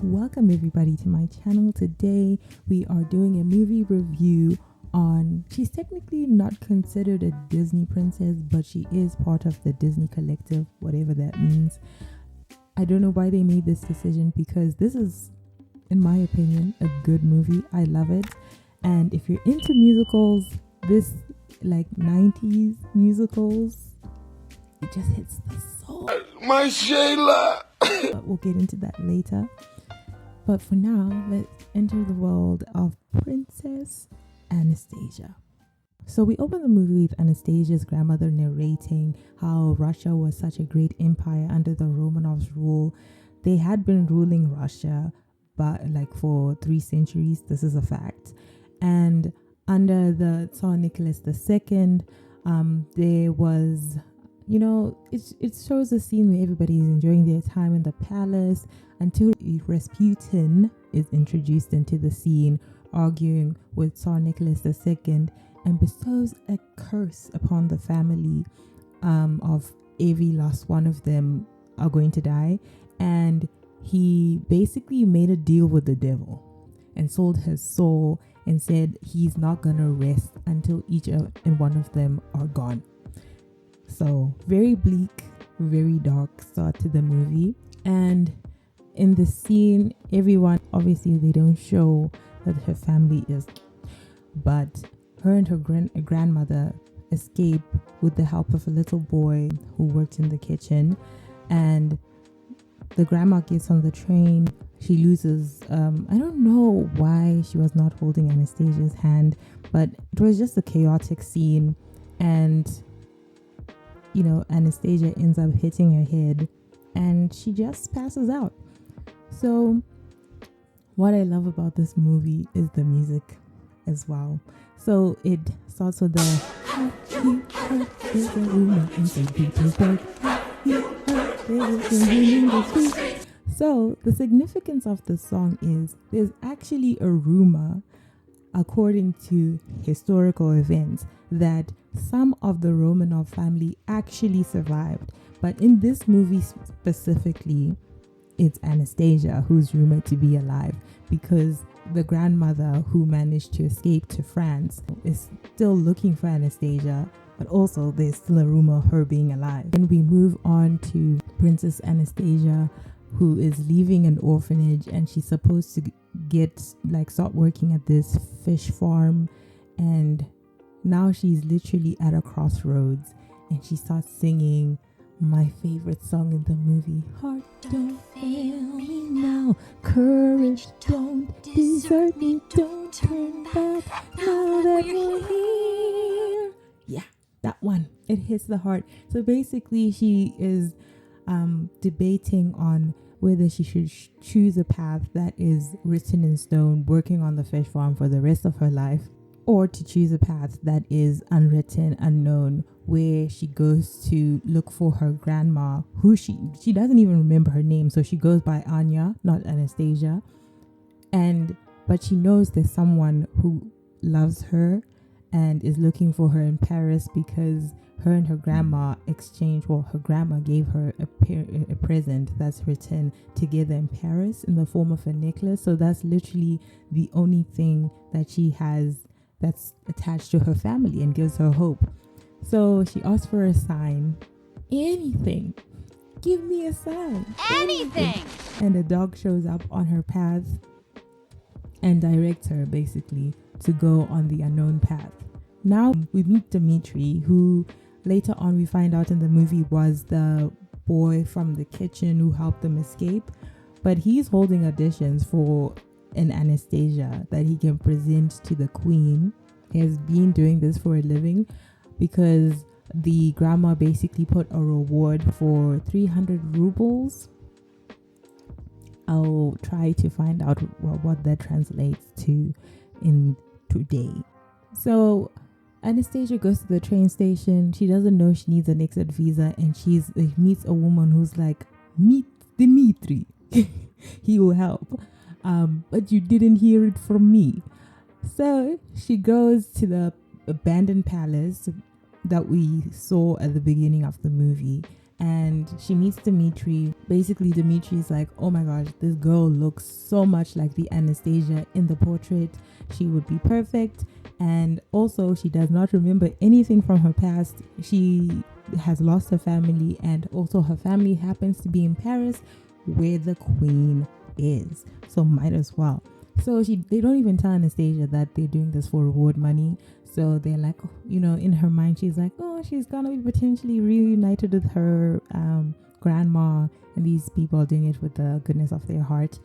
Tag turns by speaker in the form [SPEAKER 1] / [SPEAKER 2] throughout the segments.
[SPEAKER 1] Welcome everybody to my channel. Today we are doing a movie review on, she's technically not considered a Disney princess, but she is part of the Disney collective, whatever that means. I don't know why they made this decision because this is, in my opinion, a good movie. I love it. And if you're into musicals, this like 90s musicals, it just hits the soul.
[SPEAKER 2] My Shayla!
[SPEAKER 1] But we'll get into that later. But for now, let's enter the world of Princess Anastasia. So we open the movie with Anastasia's grandmother narrating how Russia was such a great empire under the Romanovs' rule. They had been ruling Russia but like for 3 centuries. This is a fact. And under the Tsar Nicholas II, there was, you know, it shows a scene where everybody is enjoying their time in the palace until Rasputin is introduced into the scene, arguing with Tsar Nicholas II, and bestows a curse upon the family of every last one of them are going to die. And he basically made a deal with the devil and sold his soul and said he's not gonna rest until each and one of them are gone. So very bleak, very dark start to the movie. And in the scene, everyone, obviously they don't show that her family is, but her and her grandmother escape with the help of a little boy who works in the kitchen. And the grandma gets on the train. She loses, I don't know why she was not holding Anastasia's hand, but it was just a chaotic scene. And you know, Anastasia ends up hitting her head and she just passes out. So what I love about this movie is the music as well. So it starts with the so the significance of the song is there's actually a rumor, according to historical events, that some of the Romanov family actually survived. But in this movie specifically, it's Anastasia who's rumored to be alive, because the grandmother who managed to escape to France is still looking for Anastasia, but also there's still a rumor of her being alive. And we move on to Princess Anastasia, who is leaving an orphanage, and she's supposed to start working at this fish farm. And now she's literally at a crossroads, and she starts singing my favorite song in the movie, Heart Don't Fail Me Now, Courage Don't Desert Me, Don't Turn Back Now That We're Here. Yeah, that one. It hits the heart. So basically she is debating on whether she should choose a path that is written in stone, working on the fish farm for the rest of her life, or to choose a path that is unwritten, unknown, where she goes to look for her grandma, who she doesn't even remember her name, so she goes by Anya, not Anastasia. But she knows there's someone who loves her and is looking for her in Paris, because her and her grandma her grandma gave her a present that's written together in Paris in the form of a necklace. So that's literally the only thing that she has that's attached to her family and gives her hope. So she asks for a sign. Anything. Give me a sign.
[SPEAKER 3] Anything.
[SPEAKER 1] And a dog shows up on her path and directs her basically to go on the unknown path. Now we meet Dimitri, who later on we find out in the movie was the boy from the kitchen who helped them escape. But he's holding auditions for an Anastasia that he can present to the queen. He has been doing this for a living because the grandma basically put a reward for 300 rubles. I'll try to find out what that translates to in today. So Anastasia goes to the train station. She doesn't know she needs an exit visa, and she meets a woman who's like, meet Dimitri. He will help. But you didn't hear it from me. So she goes to the abandoned palace that we saw at the beginning of the movie, and she meets Dimitri. Basically, Dimitri's like, oh my gosh, this girl looks so much like the Anastasia in the portrait. She would be perfect. And also, she does not remember anything from her past. She has lost her family, and also her family happens to be in Paris, where the queen is. So might as well. So they don't even tell Anastasia that they're doing this for reward money. So they're like, in her mind, she's like, oh, she's gonna be potentially reunited with her grandma, and these people are doing it with the goodness of their heart.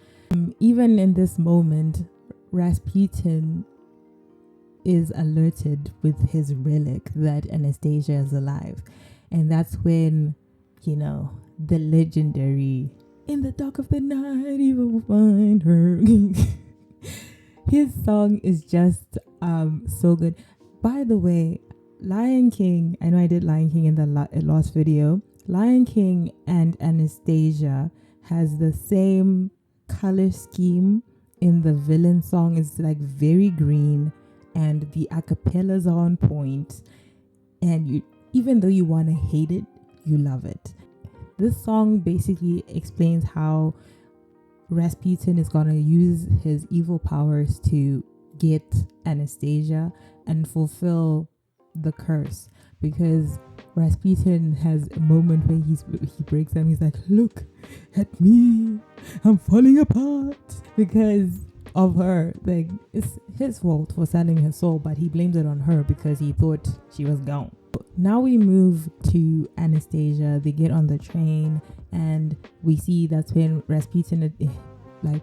[SPEAKER 1] Even in this moment, Rasputin is alerted with his relic that Anastasia is alive, and that's when the legendary "In the Dark of the Night you will find her" his song is just so good. By the way, Lion King, I know I did Lion King in the last video. Lion King and Anastasia has the same color scheme in the villain song. It's like very green, and the acapellas are on point, and even though you want to hate it, you love it. This song basically explains how Rasputin is going to use his evil powers to get Anastasia and fulfill the curse, because Rasputin has a moment where he breaks down. He's like, look at me, I'm falling apart, because of her. Like, it's his fault for selling his soul, but he blames it on her because he thought she was gone. Now we move to Anastasia. They get on the train, and we see that's when Rasputin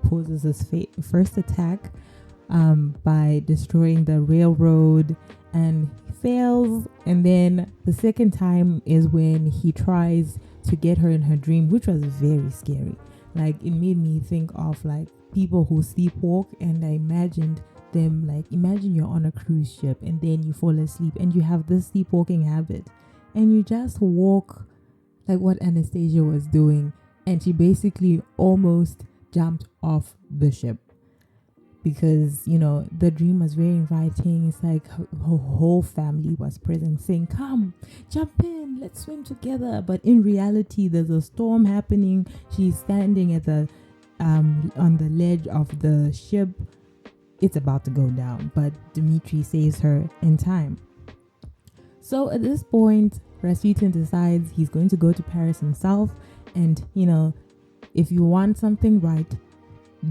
[SPEAKER 1] poses his first attack by destroying the railroad, and fails. And then the second time is when he tries to get her in her dream, which was very scary. Like, it made me think of people who sleepwalk, and I imagined them, imagine you're on a cruise ship and then you fall asleep and you have this sleepwalking habit, and you just walk like what Anastasia was doing, and she basically almost jumped off the ship because the dream was very inviting. It's like her whole family was present saying, come, jump in, let's swim together. But in reality, there's a storm happening. She's standing at the on the ledge of the ship. It's about to go down, but Dimitri saves her in time. So at this point, Rasputin decides he's going to go to Paris himself, and if you want something right,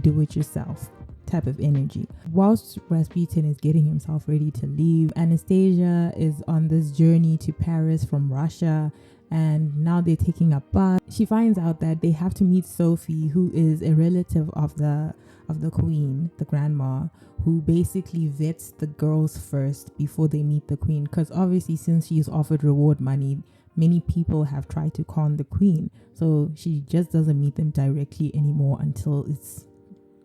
[SPEAKER 1] do it yourself type of energy. Whilst Rasputin is getting himself ready to leave, Anastasia is on this journey to Paris from Russia, and now they're taking a bus. She finds out that they have to meet Sophie, who is a relative of the queen, the grandma, who basically vets the girls first before they meet the queen, because obviously since she's offered reward money, many people have tried to con the queen, so she just doesn't meet them directly anymore until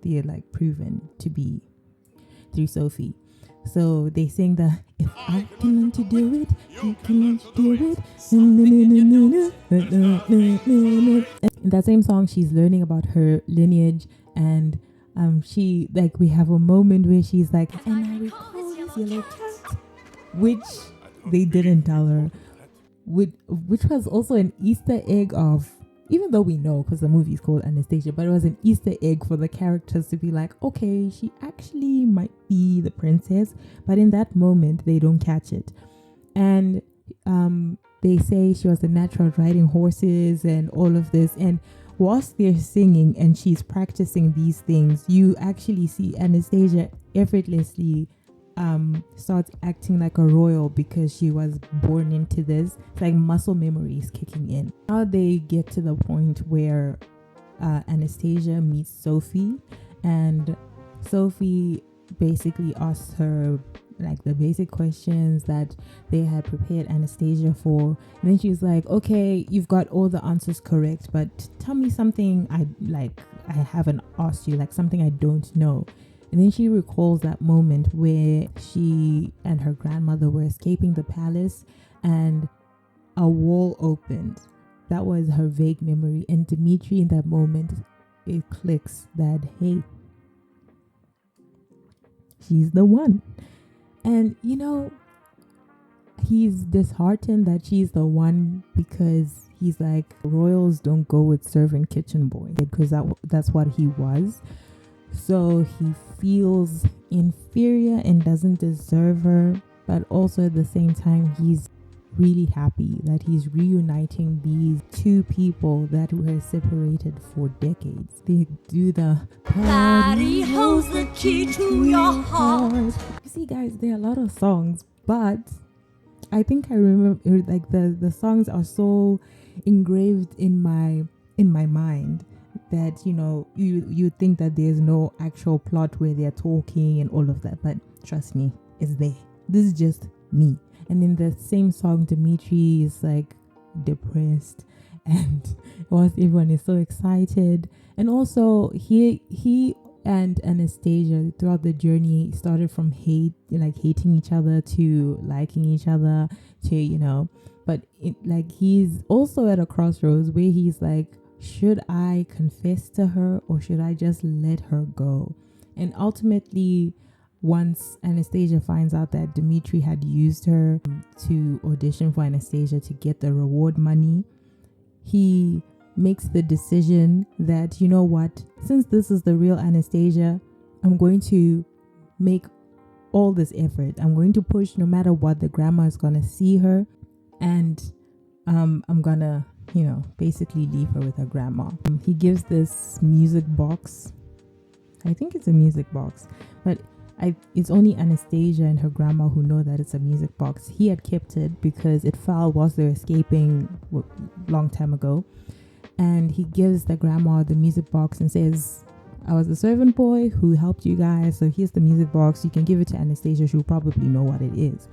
[SPEAKER 1] they're proven to be through Sophie. So they sing the "If I can learn to do it, you can learn to do it." In that same song, she's learning about her lineage, and we have a moment where she's like, "And I recall this yellow cat," which they didn't tell her, which was also an Easter egg of, even though we know because the movie is called Anastasia, but it was an Easter egg for the characters to be like, okay, she actually might be the princess, but in that moment they don't catch it. And they say she was a natural at riding horses and all of this, and whilst they're singing and she's practicing these things, you actually see Anastasia effortlessly starts acting like a royal because she was born into this. It's like muscle memory is kicking in. Now they get to the point where Anastasia meets Sophie, and Sophie basically asks her the basic questions that they had prepared Anastasia for. And then she's like, okay, you've got all the answers correct, but tell me something I haven't asked you, something I don't know. And then she recalls that moment where she and her grandmother were escaping the palace and a wall opened. That was her vague memory. And Dimitri, in that moment, it clicks that, hey, she's the one. And he's disheartened that she's the one because he's like, royals don't go with servant kitchen boy, because that's what he was. So he feels inferior and doesn't deserve her, but also at the same time he's really happy that he's reuniting these two people that were separated for decades. They do the party holds the key to your heart. You see, guys, there are a lot of songs, but I think I remember, like, the songs are so engraved in my mind that, you know, you think that there's no actual plot where they're talking and all of that, but trust me, it's there. This is just me. And in the same song, Dimitri is like depressed, and whilst everyone is so excited. And also he and Anastasia throughout the journey started from hating each other to liking each other, to, you know, but he's also at a crossroads where he's like, should I confess to her or should I just let her go? And ultimately, once Anastasia finds out that Dimitri had used her to audition for Anastasia to get the reward money, he makes the decision that, you know what, since this is the real Anastasia, I'm going to make all this effort. I'm going to push no matter what. The grandma is going to see her, and I'm going to, you know, basically leave her with her grandma. He gives this music box. I think it's a music box, but it's only Anastasia and her grandma who know that it's a music box. He had kept it because it fell whilst they were escaping long time ago. And he gives the grandma the music box and says, I was the servant boy who helped you guys, so here's the music box. You can give it to Anastasia. She'll probably know what it is.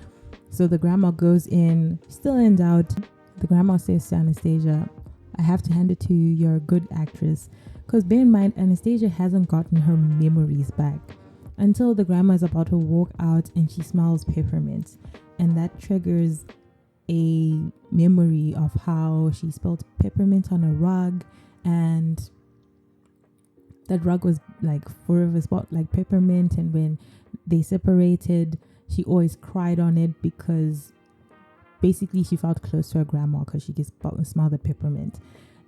[SPEAKER 1] So the grandma goes in, still in doubt. The grandma says to Anastasia, I have to hand it to you. You're a good actress. Because bear in mind, Anastasia hasn't gotten her memories back until the grandma is about to walk out and she smells peppermint. And that triggers a memory of how she spilled peppermint on a rug, and that rug was like forever spot like peppermint. And when they separated, she always cried on it because basically she felt close to her grandma because she could smell the peppermint.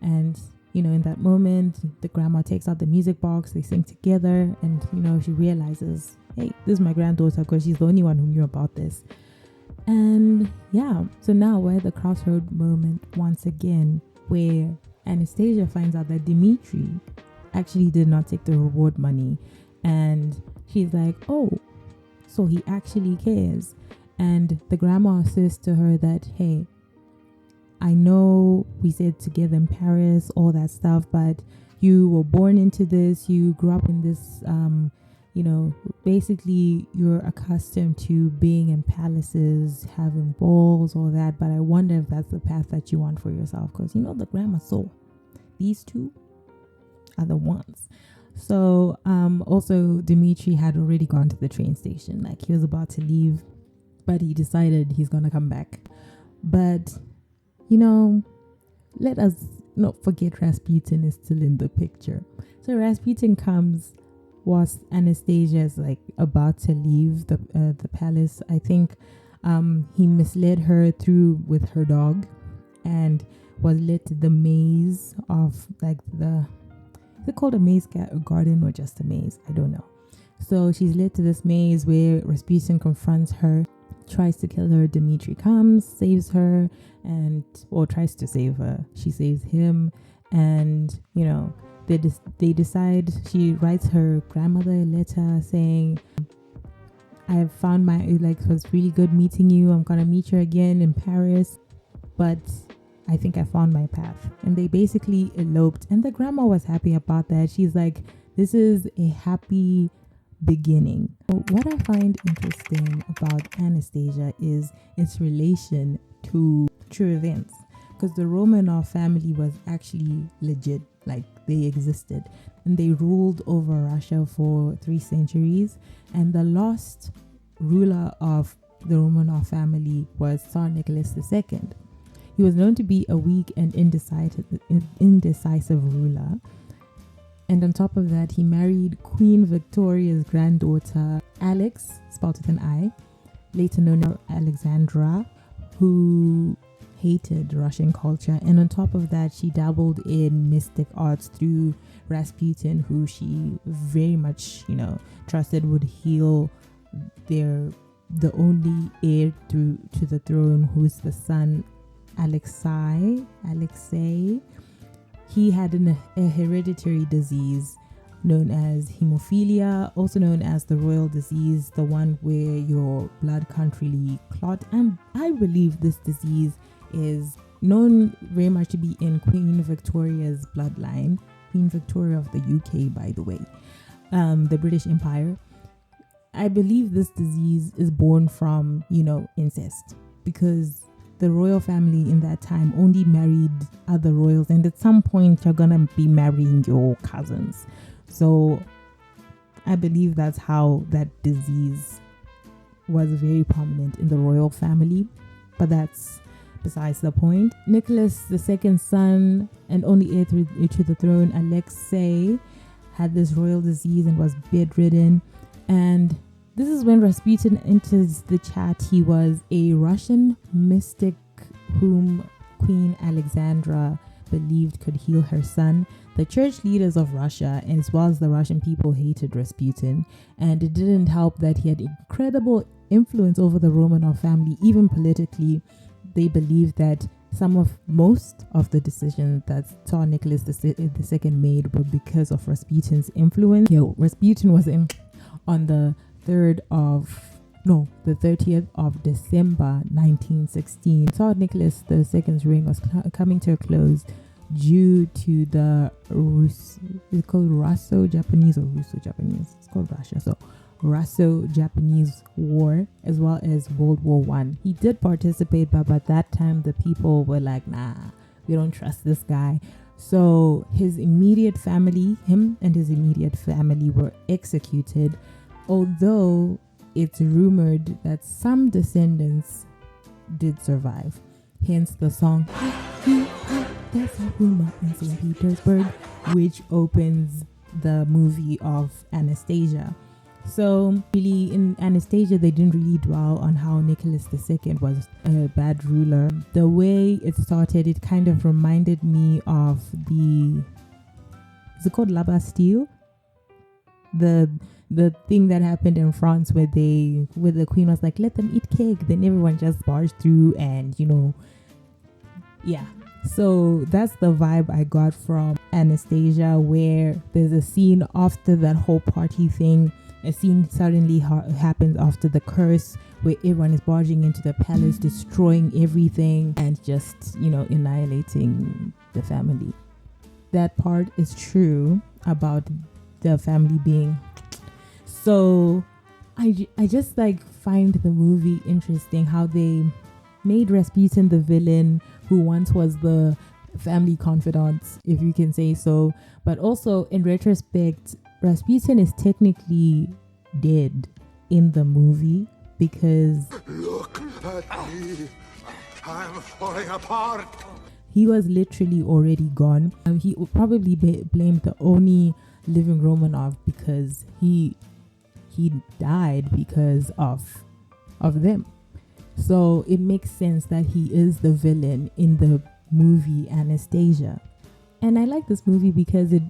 [SPEAKER 1] And, you know, in that moment, the grandma takes out the music box, they sing together, and, you know, she realizes, hey, this is my granddaughter because she's the only one who knew about this. And yeah, so now we're at the crossroad moment once again, where Anastasia finds out that Dimitri actually did not take the reward money. And she's like, oh, so he actually cares. And the grandma says to her that, hey, I know we said together in Paris, all that stuff, but you were born into this, you grew up in this, you know, basically you're accustomed to being in palaces, having balls, all that. But I wonder if that's the path that you want for yourself, because, you know, the grandma saw these two are the ones. So also Dimitri had already gone to the train station, like he was about to leave, but he decided he's gonna come back. But, you know, let us not forget Rasputin is still in the picture. So Rasputin comes whilst Anastasia is like about to leave the palace. I think he misled her through with her dog and was led to the maze of like is it called a maze garden or just a maze? I don't know. So she's led to this maze where Rasputin confronts her, tries to kill her. Dimitri comes, saves her, or tries to save her. She saves him, and, you know, they decide. She writes her grandmother a letter saying, I have found it was really good meeting you. I'm gonna meet you again in Paris, but I think I found my path. And they basically eloped, and the grandma was happy about that. She's like, this is a happy beginning. What I find interesting about Anastasia is its relation to true events, because the Romanov family was actually legit, like they existed, and they ruled over Russia for 3 centuries. And the last ruler of the Romanov family was Tsar Nicholas II. He was known to be a weak and indecisive ruler. And on top of that, he married Queen Victoria's granddaughter, Alex, spelled with an I, later known as Alexandra, who hated Russian culture, and on top of that, she dabbled in mystic arts through Rasputin, who she very much, trusted would heal the only heir to the throne, who's the son Alexei. He had a hereditary disease known as hemophilia, also known as the royal disease, the one where your blood can't really clot. And I believe this disease is known very much to be in Queen Victoria's bloodline. Queen Victoria of the UK, by the way, the British Empire. I believe this disease is born from, incest, because the royal family in that time only married other royals, and at some point you're gonna be marrying your cousins. So I believe that's how that disease was very prominent in the royal family, but that's besides the point. Nicholas II's son and only heir to the throne, Alexei, had this royal disease and was bedridden. And this is when Rasputin enters the chat. He was a Russian mystic whom Queen Alexandra believed could heal her son. The church leaders of Russia, as well as the Russian people, hated Rasputin, and it didn't help that he had incredible influence over the Romanov family, even politically. They believed that most of the decisions that Tsar Nicholas II made were because of Rasputin's influence. Rasputin was on the 30th of December 1916. Tsar Nicholas II's reign was coming to a close due to the it's called Russo-Japanese or Russo-Japanese. It's called Russia. So Russo-Japanese War, as well as World War One. He did participate, but by that time the people were like, nah, we don't trust this guy. So him and his immediate family were executed, although it's rumored that some descendants did survive. Hence the song "There's a Rumor in St. Petersburg," which opens the movie of Anastasia. So really, in Anastasia, they didn't really dwell on how Nicholas II was a bad ruler. The way it started, it kind of reminded me of is it called La Bastille? The thing that happened in France where the queen was like, let them eat cake, then everyone just barged through, and yeah. So that's the vibe I got from Anastasia, where there's a scene after that whole party thing. A scene suddenly happens after the curse, where everyone is barging into the palace, destroying everything, and just, annihilating the family. That part is true about the family being. So I just find the movie interesting, how they made Rasputin the villain, who once was the family confidant, if you can say so. But also, in retrospect, Rasputin is technically dead in the movie, because
[SPEAKER 2] Look at me. I'm falling apart.
[SPEAKER 1] he was literally already gone. He would probably blame the only living Romanov, because he died because of them. So it makes sense that he is the villain in the movie Anastasia. And I like this movie because it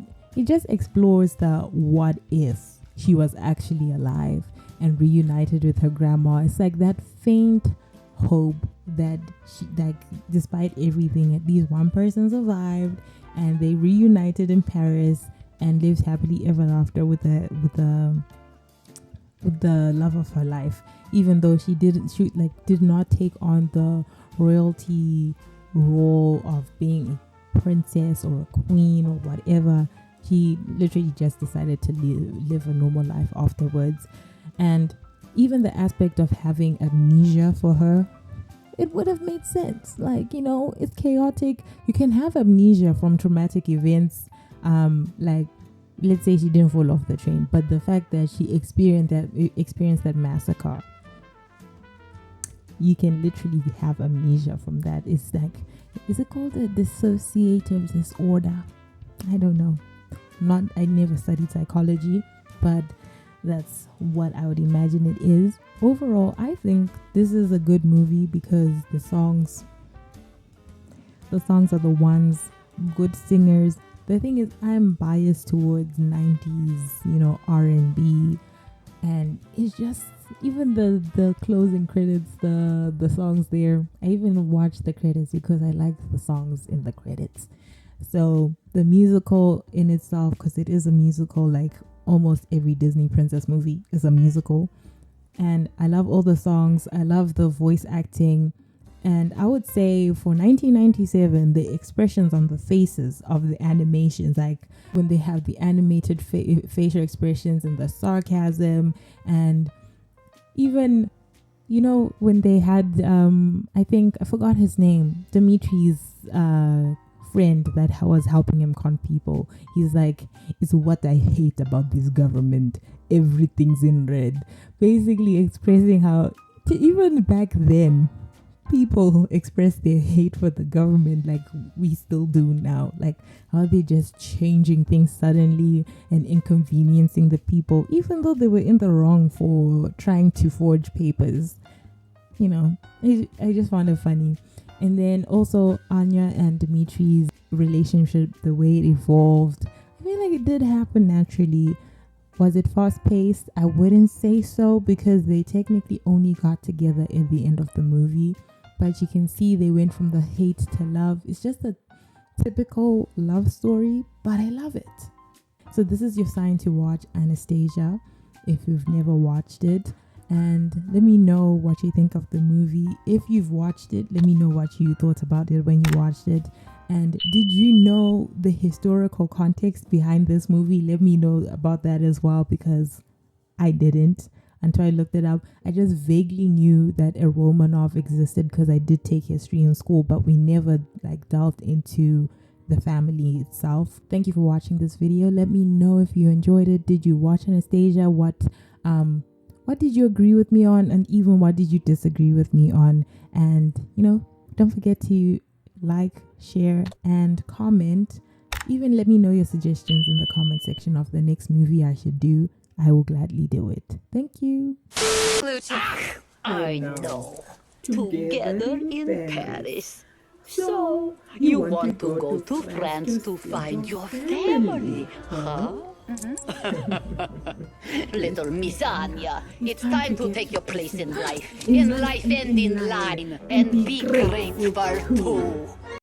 [SPEAKER 1] just explores the what if she was actually alive and reunited with her grandma. It's like that faint hope that despite everything, at least one person survived, and they reunited in Paris and lived happily ever after with the love of her life, even though she did not take on the royalty role of being a princess or a queen or whatever. She literally just decided to live a normal life afterwards. And even the aspect of having amnesia for her, it would have made sense. It's chaotic. You can have amnesia from traumatic events, let's say she didn't fall off the train, but the fact that she experienced that massacre, you can literally have amnesia from that. It's is it called a dissociative disorder? I don't know. I never studied psychology, but that's what I would imagine it is. Overall, I think this is a good movie because the songs the songs are the ones, good singers. The thing is, I'm biased towards 90s, R&B, and it's just even the closing credits, the songs there. I even watched the credits because I liked the songs in the credits. So the musical in itself, because it is a musical, like almost every Disney princess movie is a musical, and I love all the songs. I love the voice acting. And I would say for 1997, the expressions on the faces of the animations, like when they have the animated facial expressions and the sarcasm, and even, when they had, I think, I forgot his name, Dimitri's friend that was helping him con people. He's like, it's what I hate about this government. Everything's in red. Basically expressing how, even back then, people express their hate for the government like we still do now. Like how they're just changing things suddenly and inconveniencing the people, even though they were in the wrong for trying to forge papers. I just found it funny. And then also Anya and Dimitri's relationship, the way it evolved, I feel like it did happen naturally. Was it fast paced? I wouldn't say so, because they technically only got together at the end of the movie. But you can see they went from the hate to love. It's just a typical love story, but I love it. So this is your sign to watch Anastasia if you've never watched it. And let me know what you think of the movie. If you've watched it, let me know what you thought about it when you watched it. And did you know the historical context behind this movie? Let me know about that as well, because I didn't until I looked it up. I just vaguely knew that a Romanov existed because I did take history in school, but we never delved into the family itself. Thank you for watching this video. Let me know if you enjoyed it. Did you watch Anastasia? What did you agree with me on, and even what did you disagree with me on? And don't forget to like, share, and comment. Even let me know your suggestions in the comment section of the next movie I should do. I will gladly do it. Thank you.
[SPEAKER 3] I know. Together in Paris. So, you want to go to France to find your family, huh? Little Miss Anya, it's time to take your place in life and in line, and be grateful too.